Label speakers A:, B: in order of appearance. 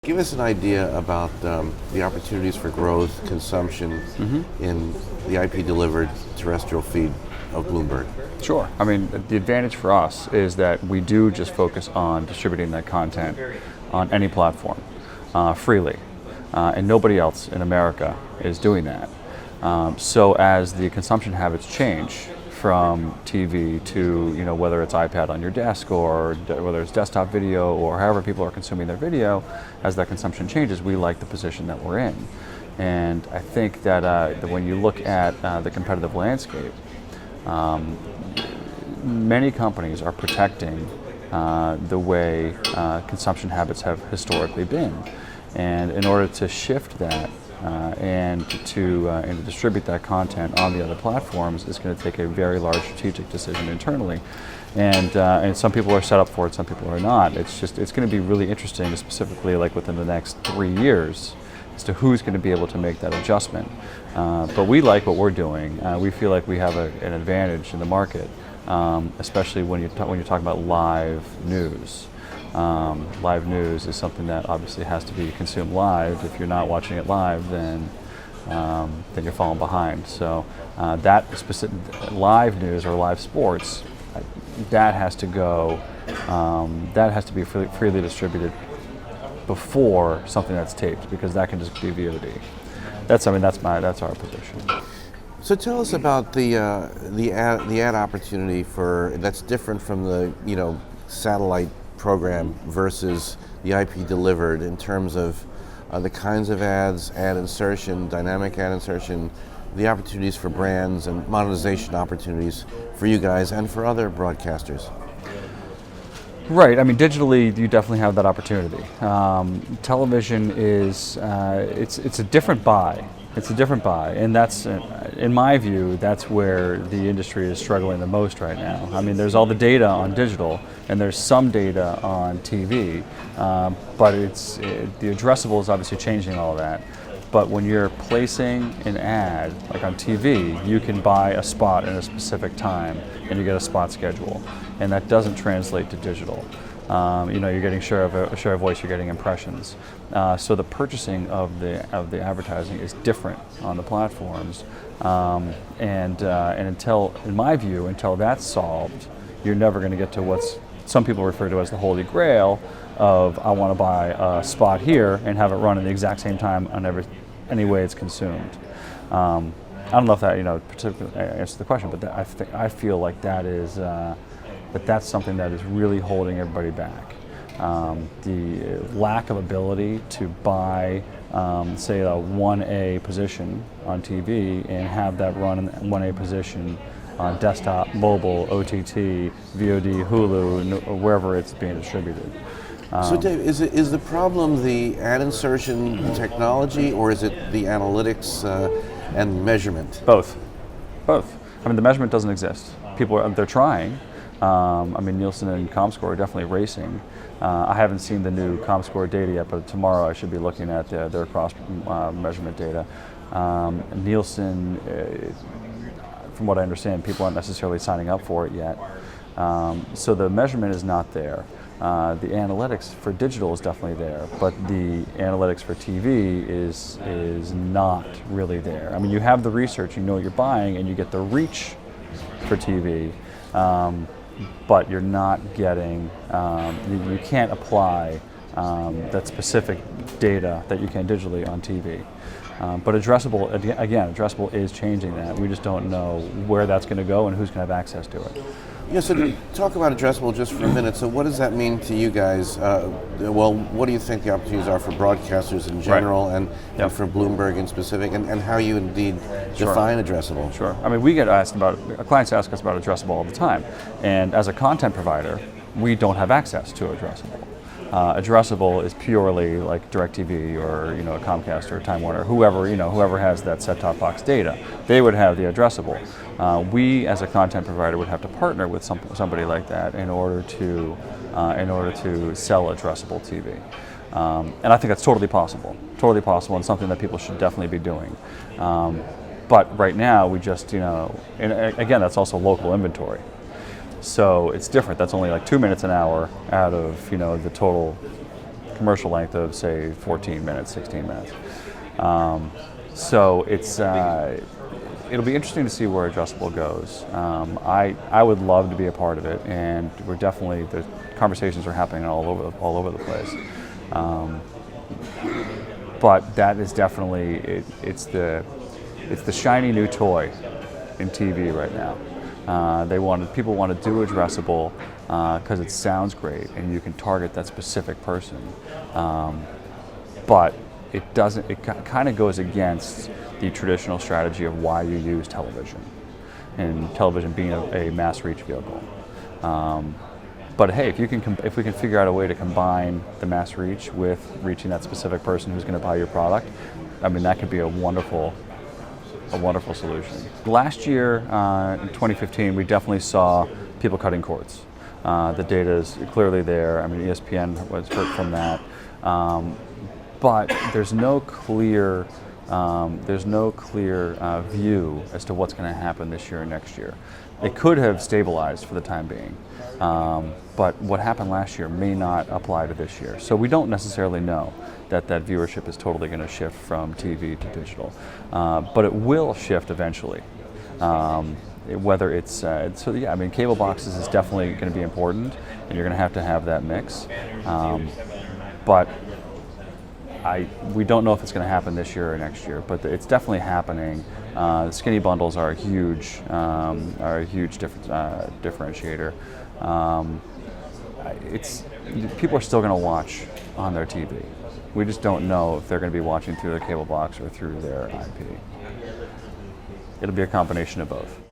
A: give us an idea about the opportunities for growth, consumption in the IP-delivered terrestrial feed of Bloomberg.
B: Sure. I mean, the advantage for us is that we do just focus on distributing that content on any platform freely, and nobody else in America is doing that. So as the consumption habits change from TV to, whether it's iPad on your desk or whether it's desktop video or however people are consuming their video, as that consumption changes, we like the position that we're in. And I think that when you look at the competitive landscape, many companies are protecting the way consumption habits have historically been. And in order to shift that and to distribute that content on the other platforms, is going to take a very large strategic decision internally. And some people are set up for it, some people are not. It's going to be really interesting, specifically like within the next 3 years, as to who's going to be able to make that adjustment. But we like what we're doing. We feel like we have an advantage in the market, especially when you're talking about live news. Live news is something that obviously has to be consumed live. If you're not watching it live, then you're falling behind. So that specific live news or live sports, that has to go. That has to be freely distributed before something that's taped, because that can just be VOD. That's our position.
A: So tell us about the ad opportunity that's different from the satellite program versus the IP delivered, in terms of the kinds of ads, ad insertion, dynamic ad insertion, the opportunities for brands and monetization opportunities for you guys and for other broadcasters.
B: Right. I mean, digitally, you definitely have that opportunity. Television is it's a different buy. It's a different buy, and that's, in my view, that's where the industry is struggling the most right now. I mean, there's all the data on digital, and there's some data on TV, but the addressable is obviously changing all of that. But when you're placing an ad, like on TV, you can buy a spot in a specific time, and you get a spot schedule, and that doesn't translate to digital. You're getting share of voice, you're getting impressions. So the purchasing of the advertising is different on the platforms, and until, in my view, until that's solved, you're never going to get to what's some people refer to as the holy grail of, I want to buy a spot here and have it run at the exact same time on any way it's consumed. I don't know if that particularly answers the question, but I feel like that's something that is really holding everybody back. The lack of ability to buy, say, a 1A position on TV and have that run in 1A position on desktop, mobile, OTT, VOD, Hulu, or wherever it's being distributed.
A: So Dave, is the problem the ad insertion technology, or is it the analytics and measurement?
B: Both. I mean, the measurement doesn't exist. They're trying. Nielsen and ComScore are definitely racing. I haven't seen the new ComScore data yet, but tomorrow I should be looking at their cross measurement data. Nielsen, from what I understand, people aren't necessarily signing up for it yet. So the measurement is not there. The analytics for digital is definitely there, but the analytics for TV is not really there. I mean, you have the research, you know what you're buying, and you get the reach for TV. But you're not getting, you can't apply that specific data that you can digitally on TV. But addressable is changing that. We just don't know where that's going to go and who's going to have access to it.
A: Yeah, so talk about addressable just for a minute. So what does that mean to you guys? What do you think the opportunities are for broadcasters in general, and for Bloomberg in specific, and how you indeed define addressable?
B: Sure. I mean, we get asked clients ask us about addressable all the time, and as a content provider, we don't have access to addressable. Addressable is purely like DirecTV or a Comcast or Time Warner, whoever has that set-top box data, they would have the addressable. We, as a content provider, would have to partner with somebody like that in order to sell addressable TV. And I think that's totally possible, and something that people should definitely be doing. But right now, we just and again, that's also local inventory. So it's different. That's only like 2 minutes an hour out of the total commercial length of say 14 minutes, 16 minutes. So it's it'll be interesting to see where addressable goes. I would love to be a part of it, and we're definitely, the conversations are happening all over the place. But that is definitely it's the shiny new toy in TV right now. People want to do addressable because it sounds great and you can target that specific person. But it doesn't. It kind of goes against the traditional strategy of why you use television, and television being a mass reach vehicle. But hey, if we can figure out a way to combine the mass reach with reaching that specific person who's going to buy your product, I mean, that could be a wonderful solution. Last year, in 2015, we definitely saw people cutting cords. The data is clearly there. I mean, ESPN was hurt from that. But there's no clear view as to what's going to happen this year and next year. It could have stabilized for the time being, but what happened last year may not apply to this year. So we don't necessarily know that viewership is totally going to shift from TV to digital, but it will shift eventually. Whether it's so, yeah, I mean, cable boxes is definitely going to be important, and you're going to have that mix, but we don't know if it's going to happen this year or next year, but it's definitely happening. The skinny bundles are a huge differentiator. People are still going to watch on their TV. We just don't know if they're going to be watching through their cable box or through their IP. It'll be a combination of both.